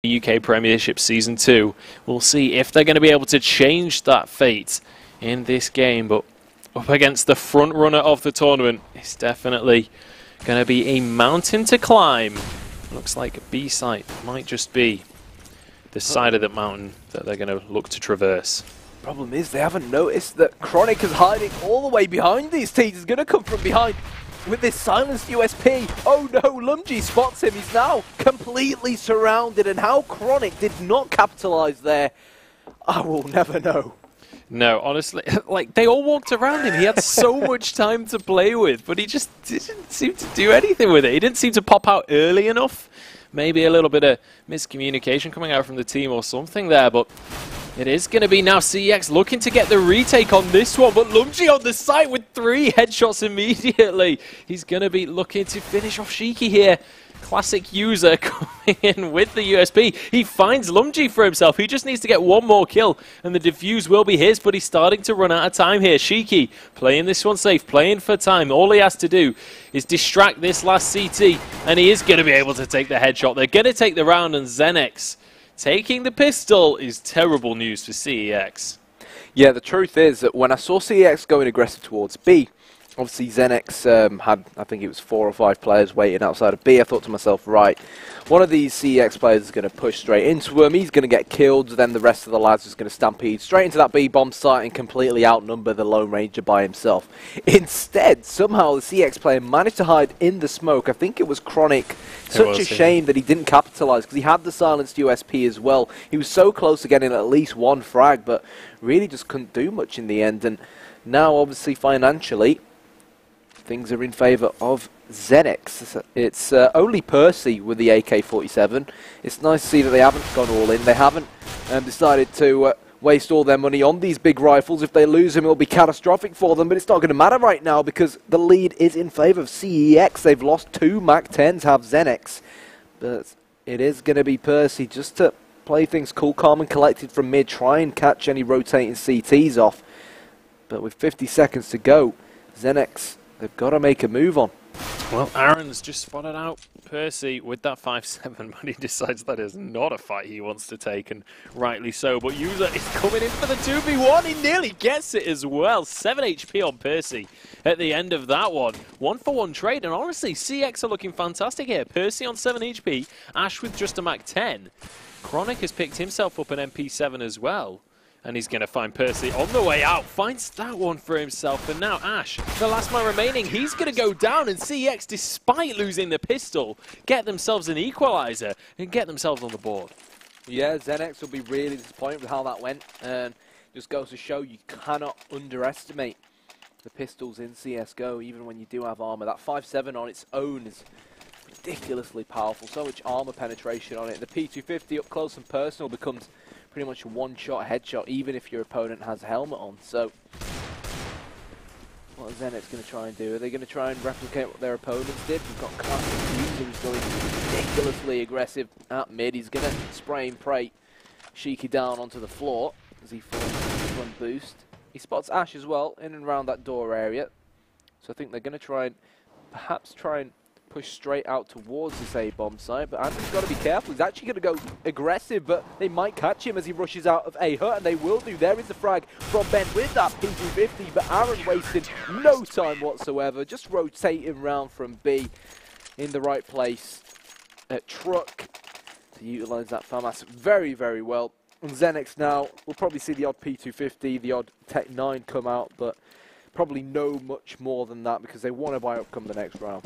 UK Premiership Season 2. We'll see if they're going to be able to change that fate in this game, but up against the front runner of the tournament, it's definitely going to be a mountain to climb. Looks like B site might just be the side of the mountain that they're going to look to traverse. Problem is they haven't noticed that Chronic is hiding all the way behind these teams. He's going to come from behind with this silenced USP. Oh no, Lumji spots him. He's now completely surrounded, and how Chronic did not capitalize there, I will never know. No, honestly, like, they all walked around him. He had so much time to play with, but he just didn't seem to do anything with it. He didn't seem to pop out early enough. Maybe a little bit of miscommunication coming out from the team or something there, but it is going to be now CeX looking to get the retake on this one, but Lumji on the site with 3 headshots immediately. He's going to be looking to finish off Shiki here. Classic user coming in with the USP. He finds Lumji for himself. He just needs to get one more kill, and the defuse will be his, but he's starting to run out of time here. Shiki playing this one safe, playing for time. All he has to do is distract this last CT, and he is going to be able to take the headshot. They're going to take the round, and XENEX taking the pistol is terrible news for CEX. Yeah, the truth is that when I saw CEX going aggressive towards B, obviously XENEX had, I think it was 4 or 5 players waiting outside of B. I thought to myself, right, one of these CEX players is going to push straight into him. He's going to get killed. Then the rest of the lads is going to stampede straight into that B bomb site and completely outnumber the Lone Ranger by himself. Instead, somehow the CEX player managed to hide in the smoke. I think it was Chronic. Such a shame that he didn't capitalize, because he had the silenced USP as well. He was so close to getting at least 1 frag, but really just couldn't do much in the end. And now, obviously, financially, things are in favour of XENEX. It's only Percy with the AK-47. It's nice to see that they haven't gone all in. They haven't decided to waste all their money on these big rifles. If they lose him, it'll be catastrophic for them, but it's not going to matter right now because the lead is in favour of CEX. They've lost 2 MAC-10s, have XENEX. But it is going to be Percy just to play things cool, calm and collected from mid, try and catch any rotating CTs off. But with 50 seconds to go, XENEX, they've got to make a move on. Well, Aaron's just spotted out Percy with that 5-7, but he decides that is not a fight he wants to take, and rightly so. But User is coming in for the 2v1. He nearly gets it as well. 7 HP on Percy at the end of that one. 1-for-1 trade, and honestly, CeX are looking fantastic here. Percy on 7 HP, Ash with just a MAC-10. Chronic has picked himself up an MP7 as well. And he's going to find Percy on the way out. Finds that one for himself. And now Ash, the last man remaining, he's going to go down. And CeX, despite losing the pistol, get themselves an equalizer and get themselves on the board. Yeah, XENEX will be really disappointed with how that went. And just goes to show you cannot underestimate the pistols in CSGO, even when you do have armor. That 5-7 on its own is ridiculously powerful. So much armor penetration on it. The P250 up close and personal becomes pretty much a one-shot headshot, even if your opponent has a helmet on. So, what is XENEX going to try and do? Are they going to try and replicate what their opponents did? We've got Classic User who's going ridiculously aggressive at mid. He's going to spray and pray Shiki down onto the floor as he falls one boost. He spots Ash as well in and around that door area. So I think they're going to try and perhaps push straight out towards this A-bomb site, but Andrew's got to be careful. He's actually going to go aggressive, but they might catch him as he rushes out of A-hut, and they will do. There is the frag from Ben with that P250, but Aaron wasted no time whatsoever, just rotating round from B in the right place at Truck to utilise that FAMAS very, very well. And XENEX now, we'll probably see the odd P250, the odd Tech 9 come out, but probably no much more than that because they want to buy up come the next round.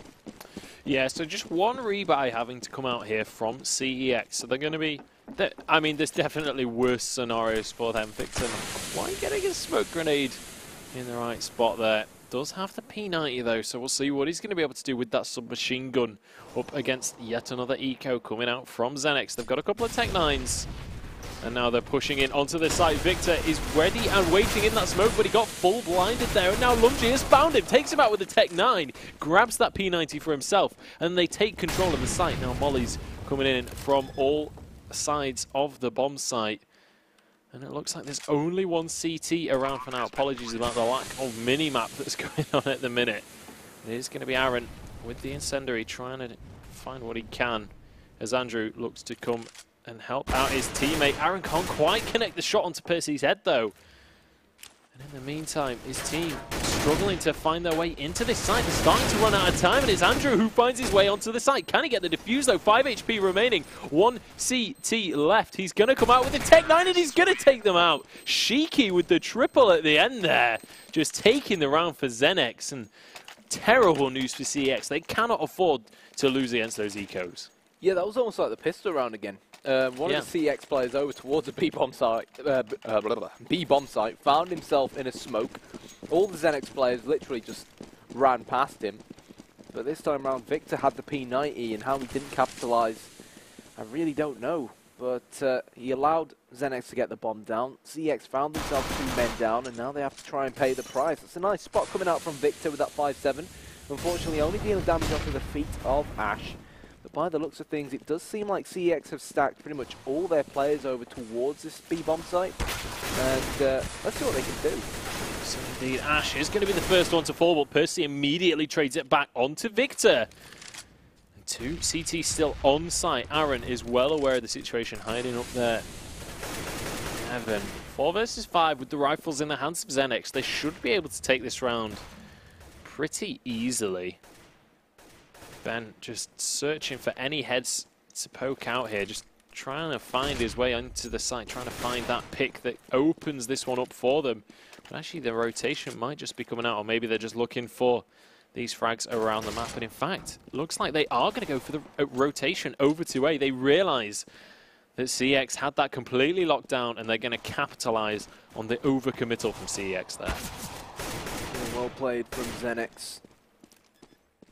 Yeah, so just one rebuy having to come out here from CEX. So they're going to be... I mean, there's definitely worse scenarios for them. Victor, why getting a smoke grenade in the right spot there? Does have the P90 though, so we'll see what he's going to be able to do with that submachine gun up against yet another eco coming out from XENEX. They've got a couple of Tech 9s. And now they're pushing in onto the site. Victor is ready and waiting in that smoke, but he got full blinded there. And now Lumji has found him, takes him out with the Tech 9, grabs that P90 for himself, and they take control of the site. Now Molly's coming in from all sides of the bomb site. And it looks like there's only one CT around for now. Apologies about the lack of mini-map that's going on at the minute. It is going to be Aaron with the incendiary trying to find what he can as Andrew looks to come and help out his teammate. Aaron can't quite connect the shot onto Percy's head, though. And in the meantime, his team struggling to find their way into this site. They're starting to run out of time, and it's Andrew who finds his way onto the site. Can he get the defuse, though? 5 HP remaining. 1 CT left. He's going to come out with a Tech 9, and he's going to take them out. Shiki with the triple at the end there. Just taking the round for XENEX, and terrible news for CeX. They cannot afford to lose against those ecos. Yeah, that was almost like the pistol round again. One of the CX players over towards the B-bomb site, B-bomb site, found himself in a smoke. All the XENEX players literally just ran past him. But this time around, Victor had the P90, and how he didn't capitalise, I really don't know. But he allowed XENEX to get the bomb down. CX found themselves 2 men down, and now they have to try and pay the price. It's a nice spot coming out from Victor with that 5-7. Unfortunately, only dealing damage onto the feet of Ash. But by the looks of things, it does seem like CX have stacked pretty much all their players over towards this B-bomb site. And let's see what they can do. So indeed, Ash is going to be the first one to fall, but Percy immediately trades it back onto Victor. And 2 CT still on site. Aaron is well aware of the situation, hiding up there. 11. 4 versus 5 with the rifles in the hands of XENEX. They should be able to take this round pretty easily. Ben just searching for any heads to poke out here, just trying to find his way onto the site, trying to find that pick that opens this one up for them. But actually the rotation might just be coming out, or maybe they're just looking for these frags around the map. And in fact, looks like they are going to go for the rotation over to A. They realise that CX had that completely locked down, and they're going to capitalise on the overcommittal from CX there. Yeah, well played from XENEX.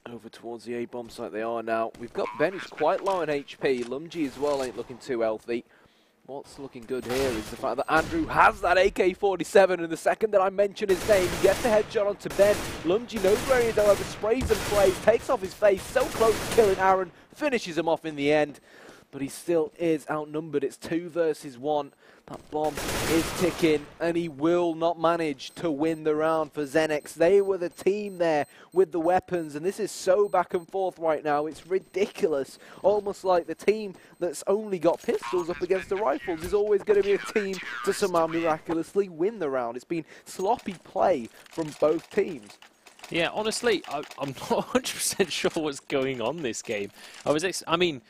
Over towards the A-bomb site they are now. We've got Ben who's quite low on HP. Lumji as well ain't looking too healthy. What's looking good here is the fact that Andrew has that AK-47, and the second that I mention his name, he gets the headshot onto Ben. Lumji knows where he is, however, sprays and plays, takes off his face, so close to killing Aaron, finishes him off in the end. But he still is outnumbered. It's 2 versus 1. That bomb is ticking, and he will not manage to win the round for XENEX. They were the team there with the weapons, and this is so back and forth right now. It's ridiculous. Almost like the team that's only got pistols up against the rifles is always going to be a team to somehow miraculously win the round. It's been sloppy play from both teams. Yeah, honestly, I'm not 100% sure what's going on this game. I mean,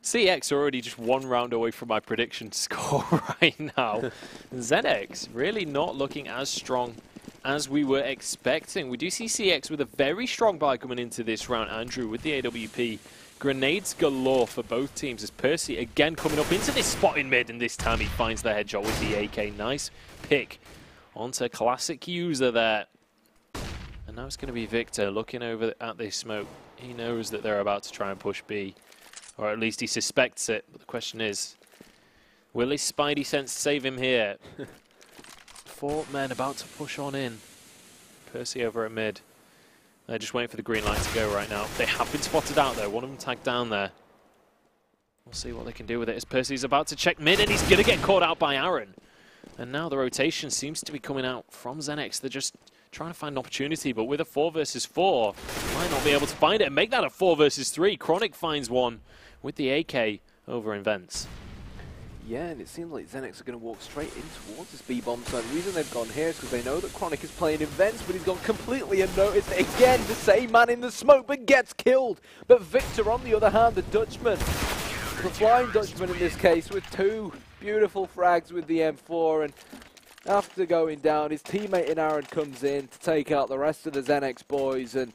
CX are already just 1 round away from my prediction score right now. XENEX really not looking as strong as we were expecting. We do see CX with a very strong buy coming into this round. Andrew with the AWP. Grenades galore for both teams as Percy again coming up into this spot in mid, and this time he finds the headshot with the AK. Nice pick onto classic user there. And now it's going to be Victor looking over at this smoke. He knows that they're about to try and push B. Or at least he suspects it. But the question is, will his spidey sense save him here? 4 men about to push on in. Percy over at mid. They're just waiting for the green light to go right now. They have been spotted out though. One of them tagged down there. We'll see what they can do with it as Percy's about to check mid, and he's going to get caught out by Aaron. And now the rotation seems to be coming out from XENEX. They're just trying to find an opportunity, but with a 4 versus 4, might not be able to find it and make that a 4 versus 3. Chronic finds one with the AK over in Vents. Yeah, and it seems like XENEX are going to walk straight in towards this B-bomb. So the reason they've gone here is because they know that Chronic is playing in Vents, but he's gone completely unnoticed. Again, the same man in the smoke, but gets killed. But Victor, on the other hand, the Dutchman, the Flying Dutchman in this case, with 2 beautiful frags with the M4. And after going down, his teammate in Aaron comes in to take out the rest of the XENEX boys, and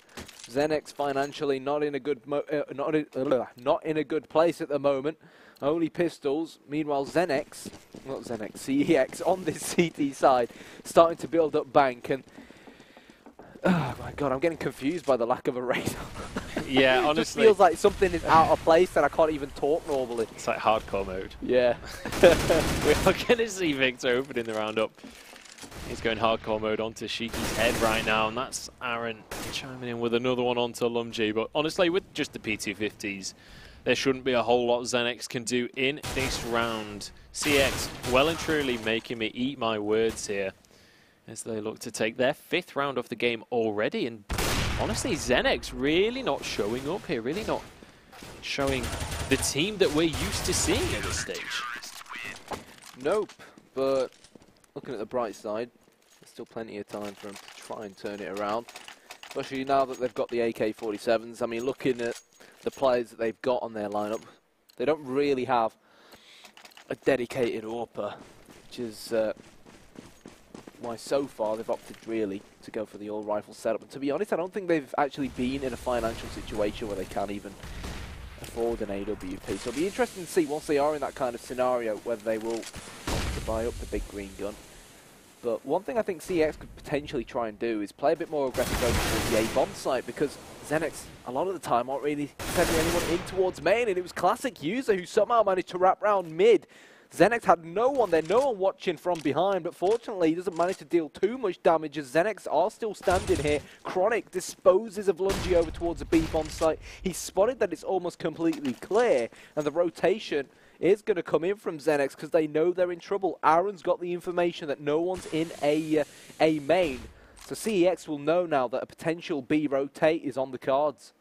XENEX financially not in a good not in a good place at the moment. Only pistols. Meanwhile, CEX on this CT side, starting to build up bank, and oh my god, I'm getting confused by the lack of a radar. Yeah, honestly, it just feels like something is out of place and I can't even talk normally. It's like hardcore mode. Yeah. We're going to see Victor opening the round up. He's going hardcore mode onto Shiki's head right now, and that's Aaron chiming in with another one onto Lumji. But honestly, with just the P250s, there shouldn't be a whole lot XENEX can do in this round. CX well and truly making me eat my words here as they look to take their 5th round of the game already. And honestly, XENEX really not showing up here, really not showing the team that we're used to seeing at this stage. Nope, but looking at the bright side, there's still plenty of time for them to try and turn it around. Especially now that they've got the AK-47s. I mean, looking at the players that they've got on their lineup, they don't really have a dedicated AWPer, which is why so far they've opted really to go for the all-rifle setup. And to be honest, I don't think they've actually been in a financial situation where they can't even afford an AWP. So it'll be interesting to see once they are in that kind of scenario whether they will opt to buy up the big green gun. But one thing I think CeX could potentially try and do is play a bit more aggressive over towards the A-bomb site, because XENEX, a lot of the time, aren't really sending anyone in towards main, and it was classic user who somehow managed to wrap round mid. XENEX had no one there, no one watching from behind, but fortunately he doesn't manage to deal too much damage as XENEX are still standing here. Chronic disposes of Lungy over towards the B-bomb site. He spotted that it's almost completely clear, and the rotation is going to come in from XENEX because they know they're in trouble. Aaron's got the information that no one's in a main, so CeX will know now that a potential B rotate is on the cards.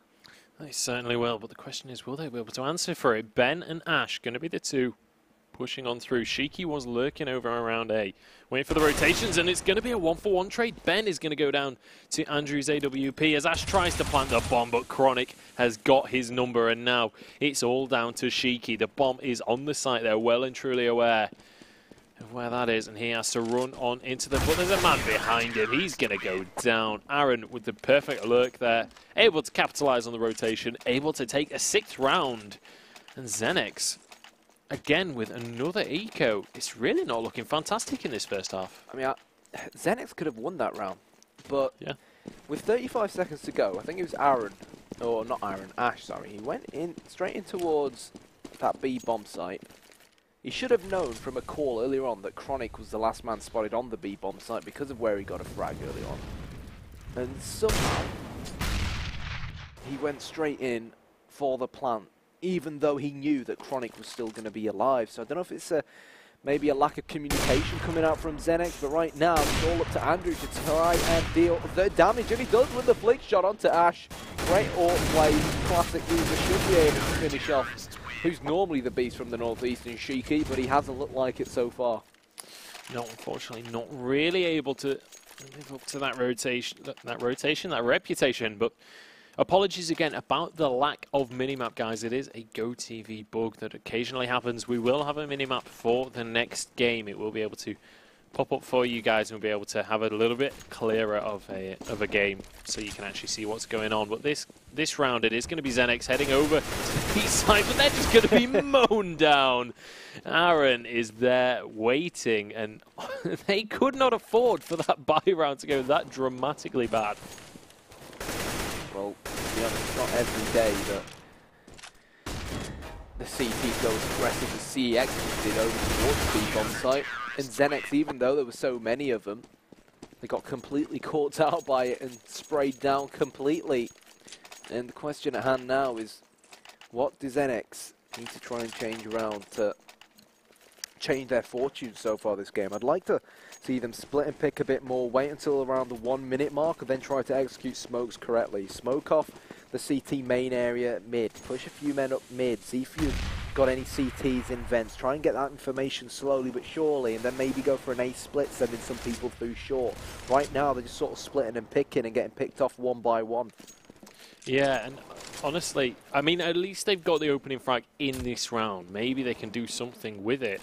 They certainly will, but the question is, will they be able to answer for it? Ben and Ash going to be the two pushing on through. Shiki was lurking over around A, waiting for the rotations, and it's going to be a 1-for-1 trade. Ben is going to go down to Andrew's AWP as Ash tries to plant the bomb, but Chronic has got his number, and now it's all down to Shiki. The bomb is on the site. They're well and truly aware of where that is, and he has to run on into the... But there's a man behind him. He's going to go down. Aaron with the perfect lurk there, able to capitalize on the rotation, able to take a 6th round, and XENEX again with another eco. It's really not looking fantastic in this first half. I mean, XENEX could have won that round, but yeah, with 35 seconds to go, I think it was Aaron, or not Aaron, Ash, sorry, he went in straight in towards that B bomb site. He should have known from a call earlier on that Chronic was the last man spotted on the B bomb site because of where he got a frag early on. And somehow, he went straight in for the plant, even though he knew that Chronic was still going to be alive. So I don't know if it's maybe a lack of communication coming out from XENEX, but right now it's all up to Andrew to try and deal the damage, and he does with the flick shot onto Ash. Great AWP play, classic user, should be able to finish off who's normally the beast from the northeast in Shiki, but he hasn't looked like it so far. No, unfortunately not really able to live up to that reputation, but apologies again about the lack of minimap, guys. It is a GoTV bug that occasionally happens. We will have a minimap for the next game. It will be able to pop up for you guys, and we'll be able to have a little bit clearer of a game so you can actually see what's going on. But this round, it is going to be XENEX heading over to the B side, but they're just going to be mown down. Aaron is there waiting, and they could not afford for that buy round to go that dramatically bad. Well, to be honest, it's not every day that the CT goes aggressive as CeX did over towards the B-bomb site. And XENEX, even though there were so many of them, they got completely caught out by it and sprayed down completely. And the question at hand now is, what does XENEX need to try and change around to change their fortunes so far this game? I'd like to see them split and pick a bit more, wait until around the 1 minute mark, and then try to execute smokes correctly. Smoke off the CT main area mid, push a few men up mid, see if you've got any CTs in vents, try and get that information slowly but surely, and then maybe go for an A split, sending some people through short. Right now they're just sort of splitting and picking and getting picked off one by one. Yeah, and honestly, I mean, at least they've got the opening frag in this round. Maybe they can do something with it.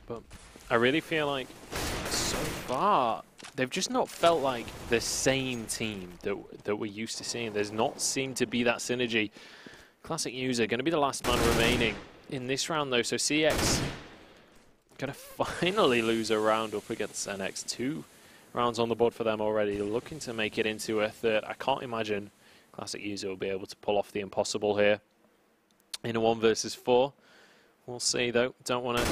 But I really feel like so far they've just not felt like the same team that we're used to seeing. There's not seemed to be that synergy. Classic user going to be the last man remaining in this round though, so CeX going to finally lose a round up against XENEX. 2 rounds on the board for them already, looking to make it into a third. I can't imagine Classic user will be able to pull off the impossible here in a 1 versus 4. We'll see though. Don't want to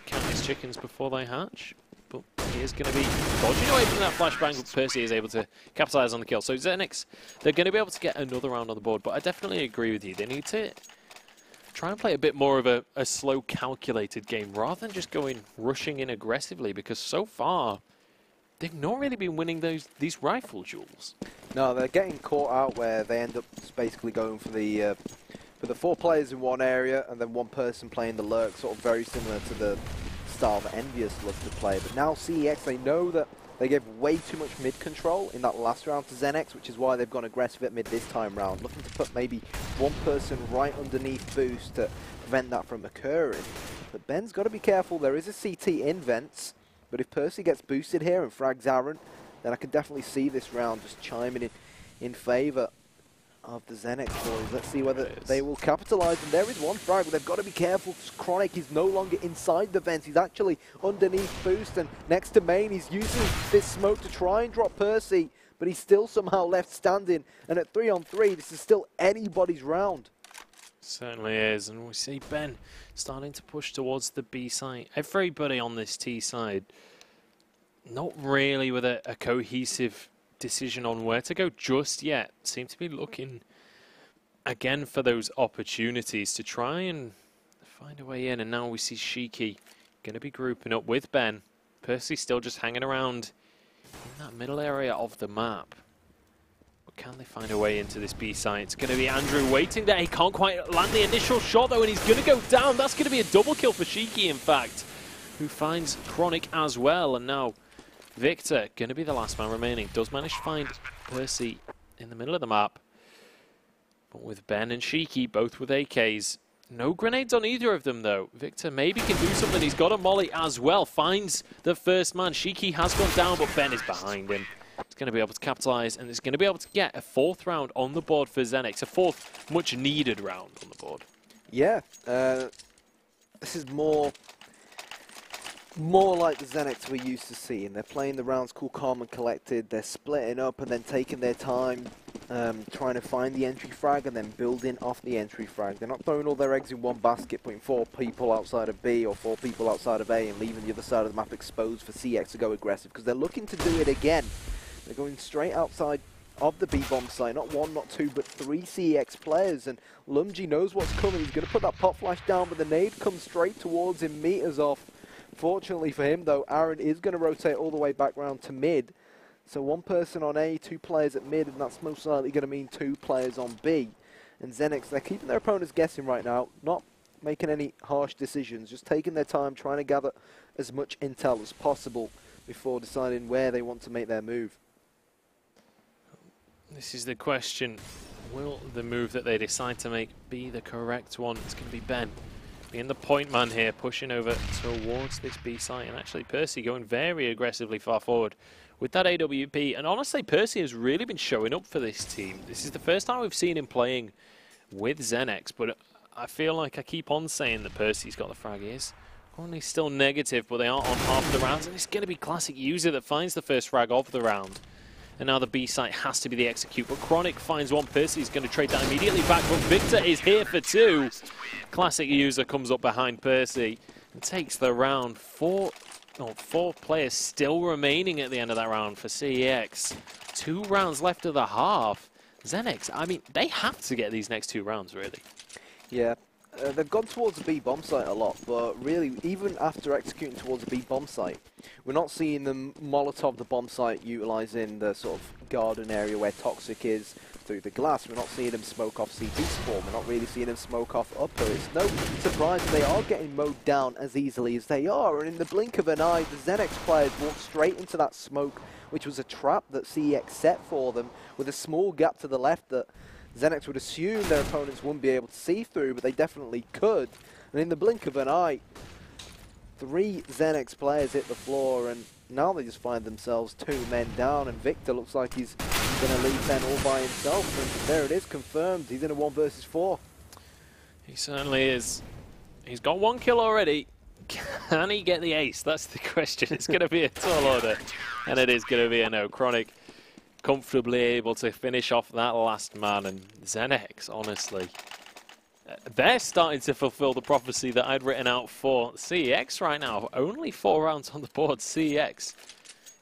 count his chickens before they hatch, but he is going to be dodging away from that flashbang, but Percy is able to capitalize on the kill. So XENEX, they're going to be able to get another round on the board, but I definitely agree with you. They need to try and play a bit more of a slow, calculated game rather than just rushing in aggressively, because so far they've not really been winning these rifle duels. No, they're getting caught out where they end up basically going for the 4 players in one area and then one person playing the lurk, sort of very similar to the style that Envious love to play. But now CEX, they know that they gave way too much mid control in that last round to XENEX, which is why they've gone aggressive at mid this time round, looking to put maybe one person right underneath boost to prevent that from occurring. But Ben's got to be careful. There is a CT in vents, but if Percy gets boosted here and frags Aaron, then I can definitely see this round just chiming in favour of the XENEX boys. Let's see whether they will capitalise. And there is one frag, but they've got to be careful. Chronic is no longer inside the vents. He's actually underneath boost and next to main. He's using this smoke to try and drop Percy, but he's still somehow left standing. And at 3-on-3, this is still anybody's round. Certainly is, and we see Ben starting to push towards the B side. Everybody on this T side, not really with a cohesive decision on where to go just yet. Seem to be looking again for those opportunities to try and find a way in. And now we see Shiki going to be grouping up with Ben. Percy still just hanging around in that middle area of the map. But can they find a way into this B site? It's going to be Andrew waiting there. He can't quite land the initial shot though, and he's going to go down. That's going to be a double kill for Shiki, in fact, who finds Chronic as well. And now Victor, going to be the last man remaining, does manage to find Percy in the middle of the map. But with Ben and Shiki, both with AKs. No grenades on either of them, though. Victor maybe can do something. He's got a molly as well. Finds the first man. Shiki has gone down, but Ben is behind him. He's going to be able to capitalise, and he's going to be able to get a 4th round on the board for XENEX. A 4th much-needed round on the board. Yeah, this is more like the XENEX we're used to seeing. They're playing the rounds cool, calm and collected. They're splitting up and then taking their time, trying to find the entry frag and then building off the entry frag. They're not throwing all their eggs in one basket, putting 4 people outside of B or 4 people outside of A and leaving the other side of the map exposed for CX to go aggressive, because they're looking to do it again. They're going straight outside of the B-bomb site, not 1, not 2, but 3 CX players, and Lumji knows what's coming. He's going to put that pop flash down, but the nade comes straight towards him, meters off. Fortunately for him, though, Aaron is going to rotate all the way back round to mid. So 1 person on A, 2 players at mid, and that's most likely going to mean 2 players on B. And XENEX, they're keeping their opponents guessing right now, not making any harsh decisions, just taking their time, trying to gather as much intel as possible before deciding where they want to make their move. This is the question. Will the move that they decide to make be the correct one? It's going to be Ben being the point man here, pushing over towards this B site. And actually Percy going very aggressively far forward with that AWP. And honestly, Percy has really been showing up for this team. This is the first time we've seen him playing with XENEX, but I feel like I keep on saying that Percy's got the frag. He is only still negative, but they are on half the rounds. And it's going to be Classic User that finds the first frag of the round. And now the B site has to be the execute. But Chronic finds one. Percy's going to trade that immediately back. But Victor is here for 2. Classic User comes up behind Percy and takes the round. 4 players still remaining at the end of that round for CEX. 2 rounds left of the half. XENEX, I mean, they have to get these next 2 rounds, really. Yeah. They've gone towards the B bomb site a lot, but really, even after executing towards the B bomb site, we're not seeing them Molotov the bomb site utilising the sort of garden area where Toxic is through the glass. We're not seeing them smoke off CT spawn. We're not really seeing them smoke off upper. It's no surprise that they are getting mowed down as easily as they are, and in the blink of an eye, the XENEX players walked straight into that smoke, which was a trap that CEX set for them, with a small gap to the left that XENEX would assume their opponents wouldn't be able to see through, but they definitely could. And in the blink of an eye, 3 XENEX players hit the floor, and now they just find themselves 2 men down, and Victor looks like he's going to leave Ben all by himself, and there it is, confirmed. He's in a 1 versus 4. He certainly is. He's got 1 kill already. Can he get the ace? That's the question. It's going to be a tall order, and it is going to be a no. Chronic comfortably able to finish off that last man, and XENEX, honestly, they're starting to fulfill the prophecy that I'd written out for CEX right now. Only 4 rounds on the board. CEX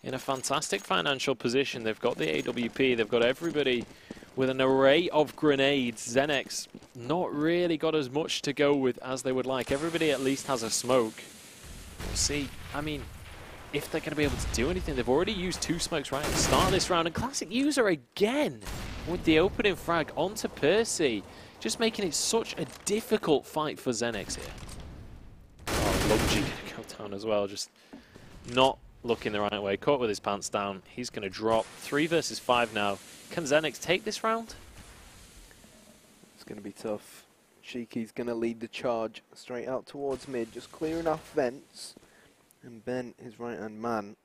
in a fantastic financial position. They've got the AWP, they've got everybody with an array of grenades. XENEX not really got as much to go with as they would like. Everybody at least has a smoke. We'll see. I mean, if they're going to be able to do anything. They've already used 2 smokes right at the start of this round, and Classic User again with the opening frag onto Percy, just making it such a difficult fight for XENEX here. Oh, Lungy going to go down as well, just not looking the right way. Caught with his pants down. He's going to drop. 3 versus 5 now. Can XENEX take this round? It's going to be tough. Cheeky's going to lead the charge straight out towards mid, just clearing off vents. And Ben, his right-hand man,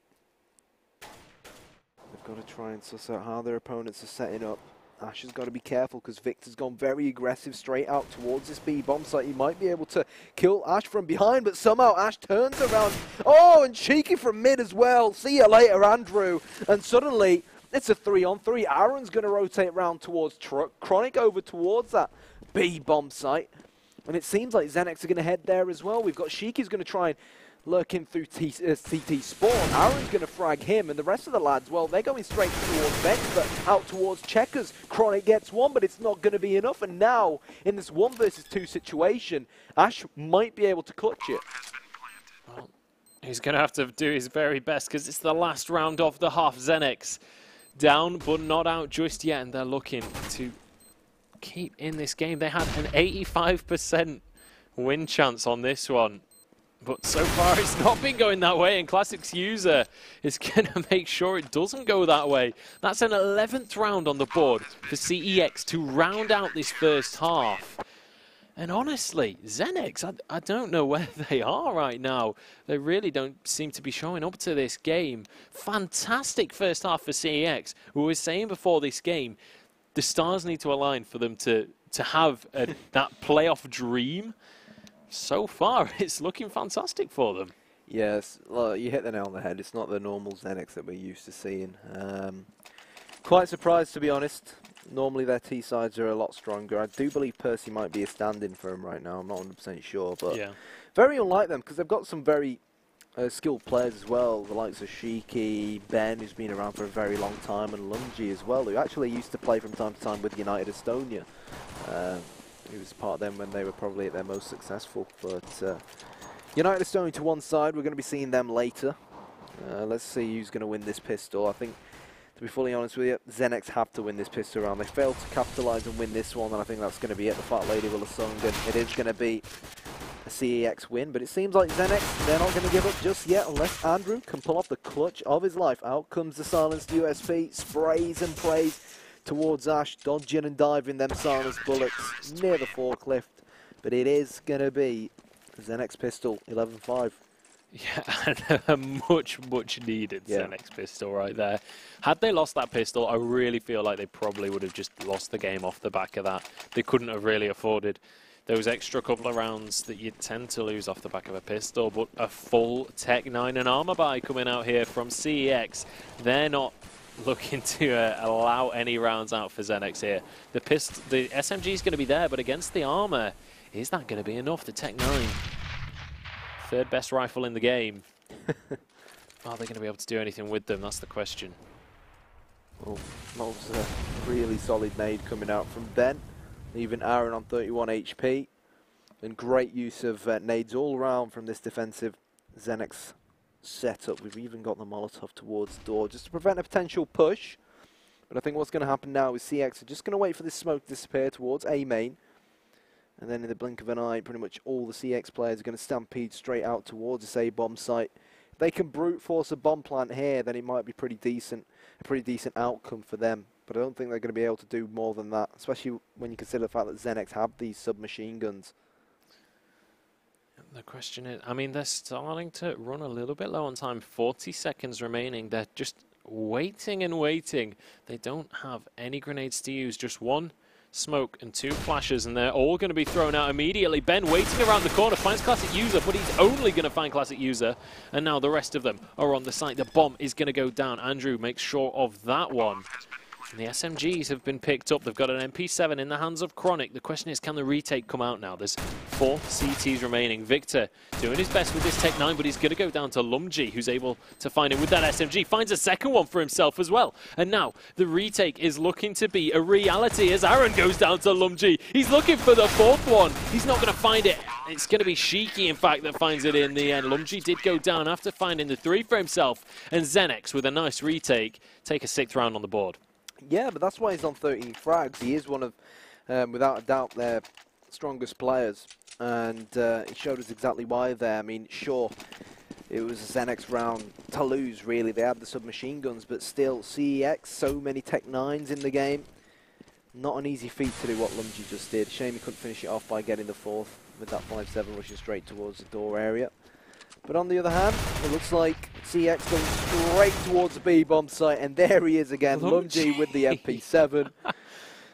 they've got to try and suss out how their opponents are setting up. Ash has got to be careful because Victor's gone very aggressive straight out towards this B-bomb site. He might be able to kill Ash from behind, but somehow Ash turns around. Oh, and Cheeky from mid as well. See you later, Andrew. And suddenly, it's a 3-on-3. Aaron's going to rotate round towards Chronic over towards that B-bomb site. And it seems like XENEX are going to head there as well. We've got Sheiky's going to try and lurk him through CT spawn. Aaron's going to frag him, and the rest of the lads, well, they're going straight towards Vex, but out towards Checkers. Chronic gets one, but it's not going to be enough. And now, in this 1 versus 2 situation, Ash might be able to clutch it. Well, he's going to have to do his very best because it's the last round of the half. XENEX down, but not out just yet, and they're looking to keep in this game. They had an 85% win chance on this one, but so far it's not been going that way, and Classic's User is going to make sure it doesn't go that way. That's an 11th round on the board for CEX to round out this first half. And honestly, XENEX, I don't know where they are right now. They really don't seem to be showing up to this game. Fantastic first half for CEX. We were saying before this game, the stars need to align for them to have that playoff dream. So far, it's looking fantastic for them. Yes, well, you hit the nail on the head. It's not the normal XENEX that we're used to seeing. Quite surprised, to be honest. Normally their T-sides are a lot stronger. I do believe Percy might be a stand-in for him right now. I'm not 100% sure, but yeah, very unlike them because they've got some very skilled players as well. The likes of Sheiky, Ben, who's been around for a very long time, and Lungy as well, who actually used to play from time to time with United Estonia. He was part of them when they were probably at their most successful. But United Estonia to one side, we're going to be seeing them later. Let's see who's going to win this pistol. I think, to be fully honest with you, XENEX have to win this pistol round. They failed to capitalise and win this one, and I think that's going to be it. The Fat Lady will have sung, and it is going to be a CEX win. But it seems like XENEX, they're not going to give up just yet unless Andrew can pull off the clutch of his life. Out comes the silenced USP, sprays and prays towards Ash, dodging and diving them silenced bullets near the forklift. But it is going to be XENEX pistol, 11-5. Yeah, and a much needed XENEX pistol right there. Had they lost that pistol, I really feel like they probably would have just lost the game off the back of that. They couldn't have really afforded those extra couple of rounds that you tend to lose off the back of a pistol. But a full Tech 9 and armor buy coming out here from CEX. They're not looking to allow any rounds out for XENEX here. The SMG is going to be there, but against the armor, is that going to be enough? The Tech 9. Third best rifle in the game. Are they going to be able to do anything with them? That's the question. Well, that was a really solid nade coming out from Ben, leaving Aaron on 31 HP. And great use of nades all around from this defensive XENEX setup. We've even got the Molotov towards door just to prevent a potential push. But I think what's going to happen now is CX are just going to wait for this smoke to disappear towards A main. And then in the blink of an eye, pretty much all the CX players are going to stampede straight out towards this A-bomb site. If they can brute force a bomb plant here, then it might be a pretty decent outcome for them. But I don't think they're going to be able to do more than that, especially when you consider the fact that XENEX have these submachine guns. The question is, I mean, they're starting to run a little bit low on time. 40 seconds remaining. They're just waiting and waiting. They don't have any grenades to use, just one smoke and 2 flashes, and they're all going to be thrown out immediately. Ben waiting around the corner, finds Classic User, but he's only going to find Classic User, and now the rest of them are on the site. The bomb is going to go down. Andrew makes sure of that one. And the SMGs have been picked up. They've got an MP7 in the hands of Chronic. The question is, can the retake come out now? There's 4 CTs remaining. Victor doing his best with this Tech 9, but he's going to go down to Lumji, who's able to find him with that SMG. Finds a second one for himself as well. And now the retake is looking to be a reality as Aaron goes down to Lumji. He's looking for the 4th one. He's not going to find it. It's going to be Shiki, in fact, that finds it in the end. Lumji did go down after finding the 3 for himself. And XENEX, with a nice retake, take a 6th round on the board. Yeah, but that's why he's on 13 frags. He is one of, without a doubt, their strongest players. And he showed us exactly why there. I mean, sure, it was a XENEX round to lose, really. They had the submachine guns, but still, CEX, so many Tech 9s in the game. Not an easy feat to do what Lumji just did. Shame he couldn't finish it off by getting the 4th with that 5-7 rushing straight towards the door area. But on the other hand, it looks like CX going straight towards the B-bomb site, and there he is again, Lumji with the MP7,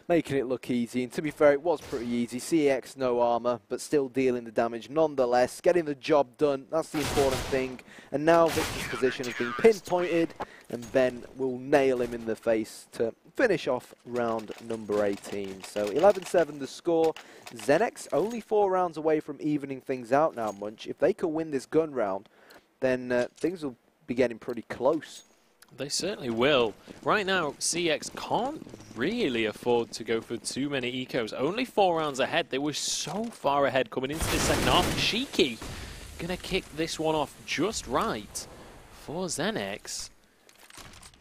making it look easy. And to be fair, it was pretty easy. CX no armor, but still dealing the damage nonetheless, getting the job done. That's the important thing. And now Victor's position has been pinpointed, and Ben will nail him in the face to finish off round number 18. So 11-7 the score. XENEX only 4 rounds away from evening things out now, Munch. If they could win this gun round, then things will be getting pretty close. They certainly will. Right now, CX can't really afford to go for too many ecos. Only 4 rounds ahead. They were so far ahead coming into the second half. Shiki going to kick this one off just right for XENEX.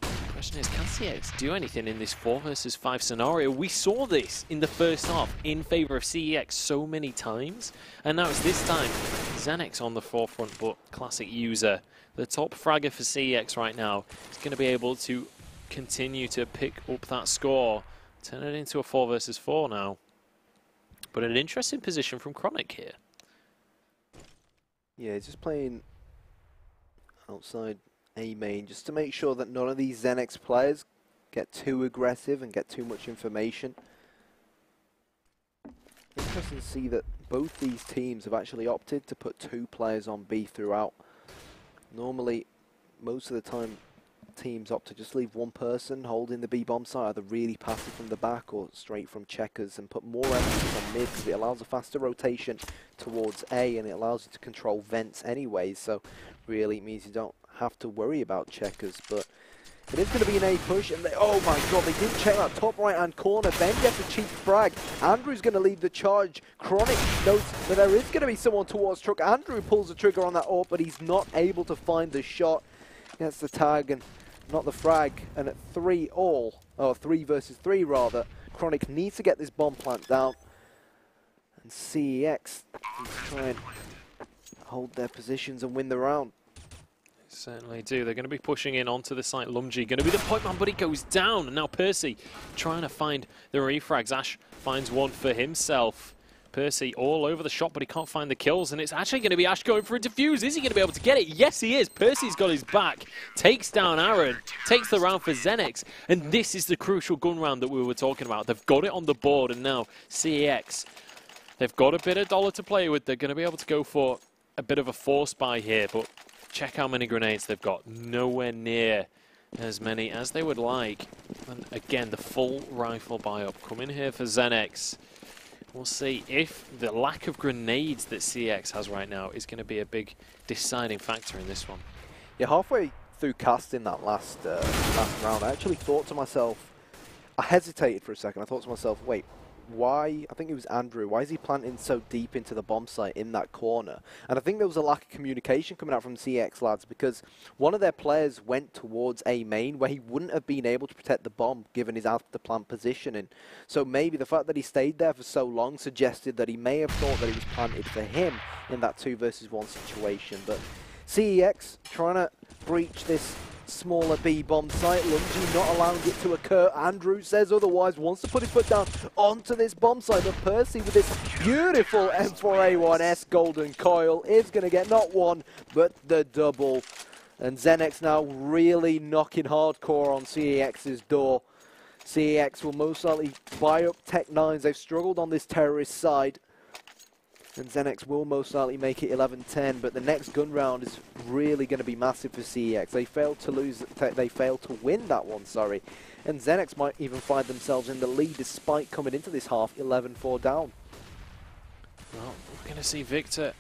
The question is, can CX do anything in this 4 versus 5 scenario? We saw this in the first half in favor of CEX so many times, and now it's this time XENEX on the forefront, but classic user, the top fragger for CEX right now, is going to be able to continue to pick up that score, turn it into a 4 versus 4 now. But an interesting position from Chronic here. Yeah, he's just playing outside A main, just to make sure that none of these XENEX players get too aggressive and get too much information. Interesting to see that both these teams have actually opted to put 2 players on B throughout. Normally, most of the time, teams opt to just leave 1 person holding the B-bomb site, either really passive from the back or straight from checkers, and put more emphasis on mid because it allows a faster rotation towards A, and it allows you to control vents anyway, so really it means you don't have to worry about checkers. But it is going to be an A push, and oh my god, they didn't check that top right hand corner. Ben gets a cheap frag. Andrew's going to lead the charge. Chronic notes that there is going to be someone towards truck. Andrew pulls the trigger on that AWP, but he's not able to find the shot. Gets the tag and not the frag, and at 3 versus 3 rather, Chronic needs to get this bomb plant down, and CEX needs to try and hold their positions and win the round. Certainly do. They're going to be pushing in onto the site. Lumji going to be the point man, but he goes down. And now Percy trying to find the refrags. Ash finds one for himself. Percy all over the shot, but he can't find the kills. And it's actually going to be Ash going for a defuse. Is he going to be able to get it? Yes, he is. Percy's got his back. Takes down Aaron. Takes the round for XENEX. And this is the crucial gun round that we were talking about. They've got it on the board. And now CEX, they've got a bit of dollar to play with. They're going to be able to go for a bit of a force buy here. But check how many grenades they've got. Nowhere near as many as they would like. And again, the full rifle buy-up coming here for XENEX. We'll see if the lack of grenades that CX has right now is going to be a big deciding factor in this one. Yeah, halfway through casting that last round, I actually thought to myself, I hesitated for a second. I thought to myself, wait, why, I think it was Andrew, why is he planting so deep into the bomb site in that corner? And I think there was a lack of communication coming out from CX lads, because one of their players went towards A main where he wouldn't have been able to protect the bomb given his after plant positioning. So maybe the fact that he stayed there for so long suggested that he may have thought that it was planted for him in that 2 versus 1 situation. But CEX trying to breach this smaller B bomb site. Lumji not allowing it to occur. Andrew says otherwise, wants to put his foot down onto this bomb site, but Percy with this beautiful M4A1S golden coil is going to get not one but the double, and XENEX now really knocking hardcore on CEX's door. CEX will most likely buy up Tech 9s. They've struggled on this terrorist side, And XENEX will most likely make it 11-10, but the next gun round is really going to be massive for CEX. They failed to win that one, sorry. And XENEX might even find themselves in the lead despite coming into this half 11-4 down. Well, we're going to see Victor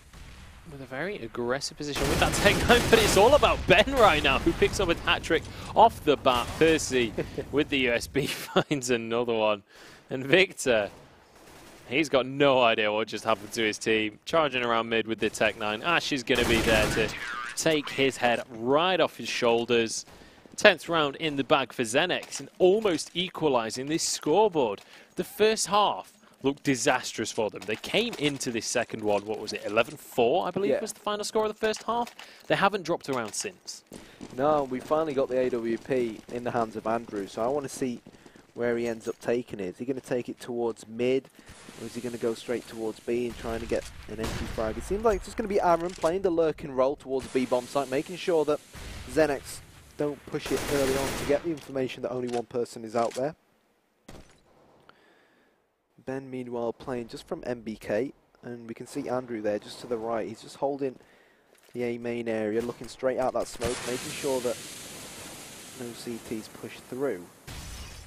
with a very aggressive position with that Tech 9, but it's all about Ben right now, who picks up a hat-trick off the bat. Percy with the USB finds another one. And Victor, he's got no idea what just happened to his team. Charging around mid with the Tech 9. Ash is going to be there to take his head right off his shoulders. 10th round in the bag for XENEX and almost equalizing this scoreboard. The first half looked disastrous for them. They came into this second one, what was it, 11-4, I believe was the final score of the first half. They haven't dropped around since. No, we finally got the AWP in the hands of Andrew, so I want to see where he ends up taking it. Is he going to take it towards mid, or is he going to go straight towards B and trying to get an entry frag? It seems like it's just going to be Aaron playing the lurking role towards B bomb site, making sure that XENEX don't push it early on to get the information that only one person is out there. Ben, meanwhile, playing just from MBK, and we can see Andrew there just to the right. He's just holding the A main area, looking straight out that smoke, making sure that no CTs push through.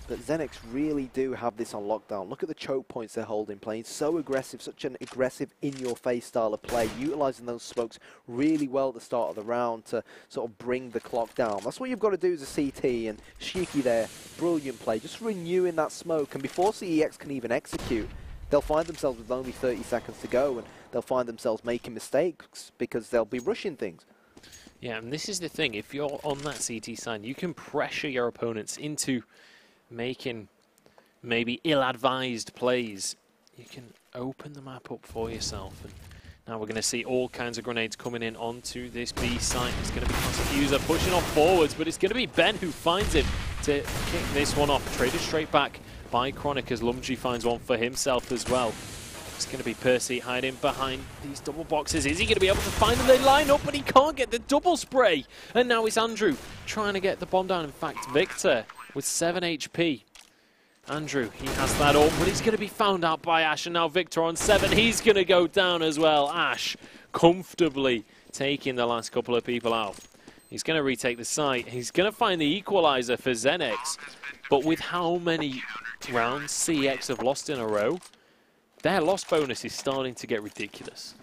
But XENEX really do have this on lockdown. Look at the choke points they're holding, playing so aggressive, such an aggressive in-your-face style of play, utilising those smokes really well at the start of the round to sort of bring the clock down. That's what you've got to do as a CT, and Shiki there, brilliant play, just renewing that smoke, and before CEX can even execute, they'll find themselves with only 30 seconds to go, and they'll find themselves making mistakes because they'll be rushing things. Yeah, and this is the thing, if you're on that CT side, you can pressure your opponents into making maybe ill-advised plays. You can open the map up for yourself. And now we're going to see all kinds of grenades coming in onto this B site. It's going to be Confuser pushing off forwards, but it's going to be Ben who finds him to kick this one off. Traded straight back by Chronic as Lumji finds one for himself as well. It's going to be Percy hiding behind these double boxes. Is he going to be able to find them? They line up, but he can't get the double spray. And now it's Andrew trying to get the bomb down. In fact, Victor with 7 HP. Andrew, he has that up, but he's going to be found out by Ash. And now Victor on 7. He's going to go down as well. Ash comfortably taking the last couple of people out. He's going to retake the site. He's going to find the equalizer for XENEX. But with how many rounds CX have lost in a row, their loss bonus is starting to get ridiculous.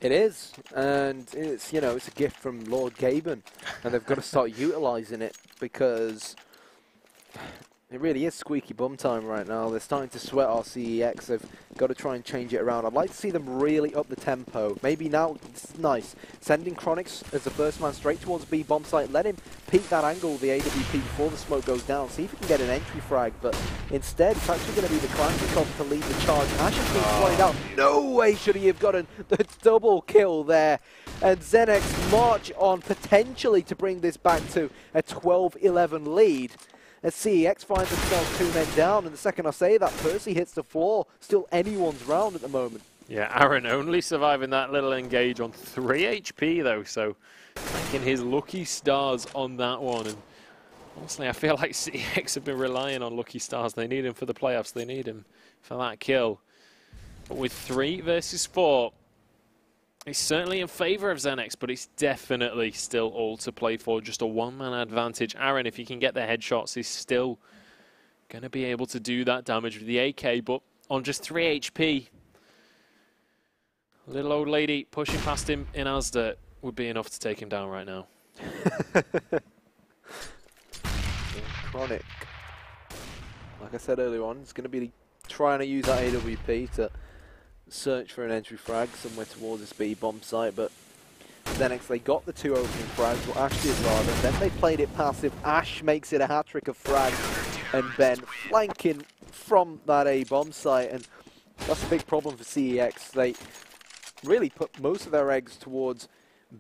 It is, and it's, you know, it's a gift from Lord Gaben, and they've got to start utilising it because it really is squeaky bum time right now. They're starting to sweat our CEX. They've got to try and change it around. I'd like to see them really up the tempo. Maybe now, it's nice. Sending Chronics as the first man straight towards B bomb site. Let him peek that angle, the AWP, before the smoke goes down. See if he can get an entry frag. But instead, it's actually going to be the Klansnikov to lead the charge. Ash has been pointed out. No way should he have gotten the double kill there. And XENEX march on potentially to bring this back to a 12-11 lead. As CEX finds themselves 2 men down, and the second I say that, Percy hits the floor. Still anyone's round at the moment. Yeah, Aaron only surviving that little engage on 3 HP though, so thanking his lucky stars on that one. And honestly, I feel like CEX have been relying on lucky stars. They need him for the playoffs. They need him for that kill. But with 3 versus 4, it's certainly in favour of XENEX, but it's definitely still all to play for. Just a one-man advantage. Aaron, if he can get the headshots, is still going to be able to do that damage with the AK, but on just 3 HP, little old lady pushing past him in Asda would be enough to take him down right now. Chronic, like I said earlier on, it's going to be trying to use that AWP to search for an entry frag somewhere towards this B bomb site, but XENEX, they got the 2 opening frags, what Ash did rather, and then they played it passive. Ash makes it a hat-trick of frags, and Ben flanking from that A bomb site, and that's a big problem for CEX. They really put most of their eggs towards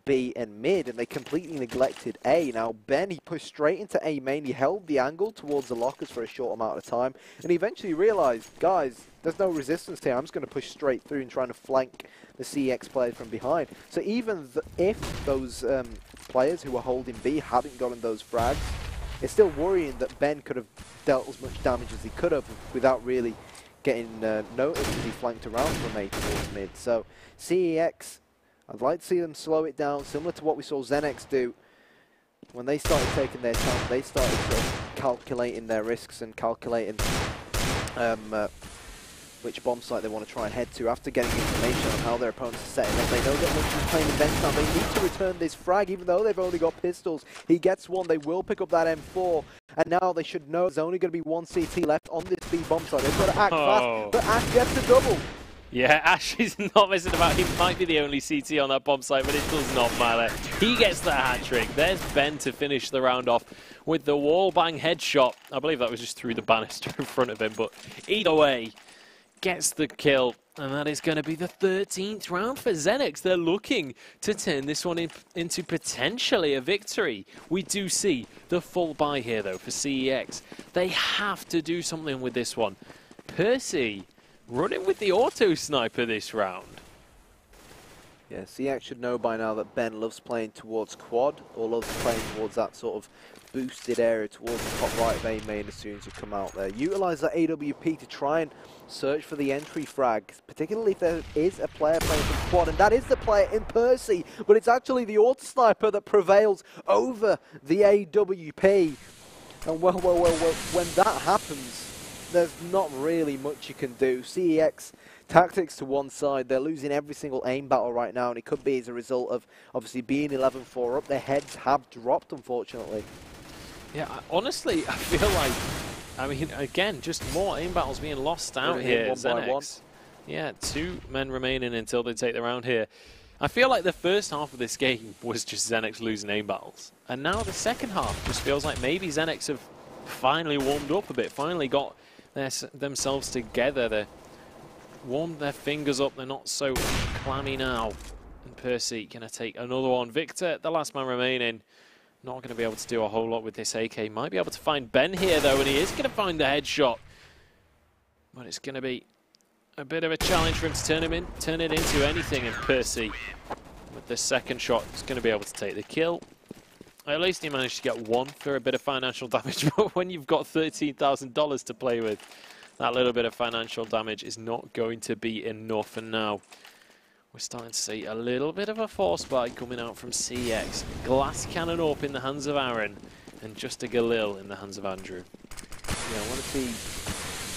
B and mid, and they completely neglected A. Now Ben, he pushed straight into A main, he held the angle towards the lockers for a short amount of time, and he eventually realised, guys, there's no resistance here, I'm just going to push straight through and trying to flank the CX players from behind. So even if those players who were holding B hadn't gotten those frags, it's still worrying that Ben could have dealt as much damage as he could have without really getting noticed as he flanked around from A towards mid. So CEX, I'd like to see them slow it down, similar to what we saw XENEX do. When they started taking their time, they started sort of calculating their risks and calculating which bomb site they want to try and head to after getting information on how their opponents are setting up. They know that once he's playing events now, they need to return this frag, even though they've only got pistols. He gets one, they will pick up that M4, and now they should know there's only going to be one CT left on this B bomb site. They've got to act fast, but Ash gets a double. Yeah, Ash is not messing about. He might be the only CT on that bomb site, but it does not matter. He gets the hat-trick. There's Ben to finish the round off with the wall-bang headshot. I believe that was just through the banister in front of him, but either way, gets the kill. And that is going to be the 13th round for XENEX. They're looking to turn this one into potentially a victory. We do see the full buy here, though, for CEX. They have to do something with this one. Percy running with the auto sniper this round. Yeah, CeX should know by now that Ben loves playing towards quad, or loves playing towards that sort of boosted area towards the top right of A main as soon as you come out there. Utilize that AWP to try and search for the entry frag, particularly if there is a player playing from quad, and that is the player in Percy, but it's actually the auto sniper that prevails over the AWP. And well, when that happens, there's not really much you can do. CEX tactics to one side. They're losing every single aim battle right now, and it could be as a result of obviously being 11-4 up. Their heads have dropped, unfortunately. Yeah, honestly, I feel like, I mean, again, just more aim battles being lost out here. One by one. Yeah, 2 men remaining until they take the round here. I feel like the first half of this game was just XENEX losing aim battles, and now the second half just feels like maybe XENEX have finally warmed up a bit, finally got themselves together. They warmed their fingers up, they're not so clammy now. And Percy gonna take another one. Victor, the last man remaining, not gonna be able to do a whole lot with this AK. Might be able to find Ben here though, and he is gonna find the headshot. But it's gonna be a bit of a challenge for him to turn it into anything. And Percy, with the second shot, is gonna be able to take the kill. At least he managed to get one for a bit of financial damage, but when you've got $13,000 to play with, that little bit of financial damage is not going to be enough. And now we're starting to see a little bit of a force buy coming out from CEX. Glass cannon up in the hands of Aaron, and just a Galil in the hands of Andrew. Yeah, I want to see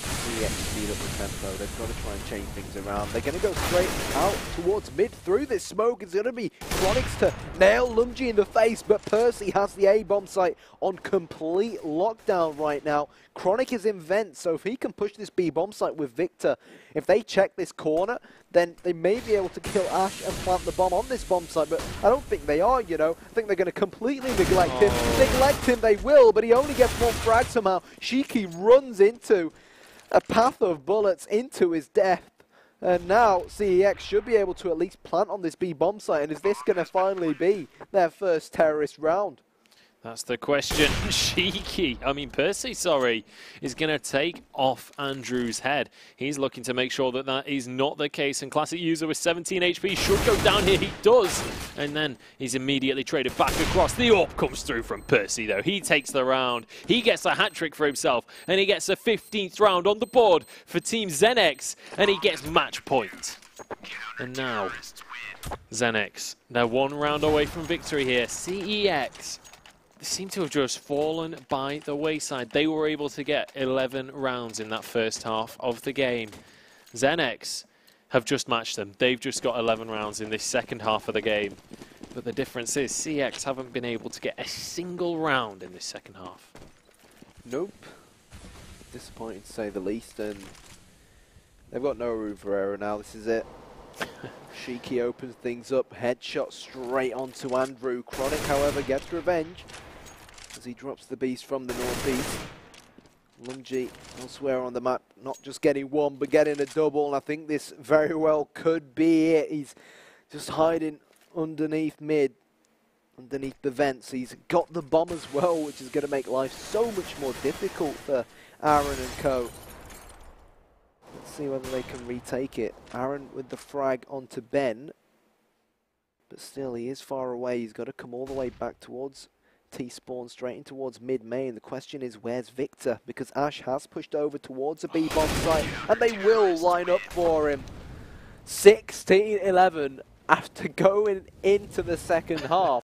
CEX speed up the tempo. They've got to try and change things around. They're going to go straight out towards mid through this smoke. It's going to be CheronX to nail Lungy in the face, but Percy has the A-bomb site on complete lockdown right now. CheronX is in vent, so if he can push this B-bomb site with Victor, if they check this corner, then they may be able to kill Ash and plant the bomb on this bomb site, but I don't think they are, you know. I think they're going to completely neglect him. Neglect him they will, but he only gets one frag somehow. Shiki runs into a path of bullets into his death. And now CEX should be able to at least plant on this B bomb site. And is this going to finally be their first terrorist round? That's the question. Percy, sorry, is going to take off Andrew's head. He's looking to make sure that that is not the case. And Classic User with 17 HP should go down here. He does. And then he's immediately traded back across. The AWP comes through from Percy, though. He takes the round. He gets a hat-trick for himself. And he gets a 15th round on the board for Team XENEX. And he gets match point. And now, XENEX, they're one round away from victory here. CEX, they seem to have just fallen by the wayside. They were able to get 11 rounds in that first half of the game. XENEX have just matched them. They've just got 11 rounds in this second half of the game. But the difference is CEX haven't been able to get a single round in this second half. Nope. Disappointing to say the least, and they've got no room for error now. This is it. Shiki opens things up, headshot straight onto Andrew. CheronX, however, gets revenge as he drops the beast from the northeast. Lungy elsewhere on the map, not just getting one, but getting a double, and I think this very well could be it. He's just hiding underneath mid, underneath the vents. He's got the bomb as well, which is going to make life so much more difficult for Aaron and co. Let's see whether they can retake it. Aaron with the frag onto Ben. But still, he is far away. He's got to come all the way back towards T spawn straight in towards mid-main. The question is, where's Victor? Because Ash has pushed over towards a B-bomb site, and they will line up for him. 16-11 after going into the second half.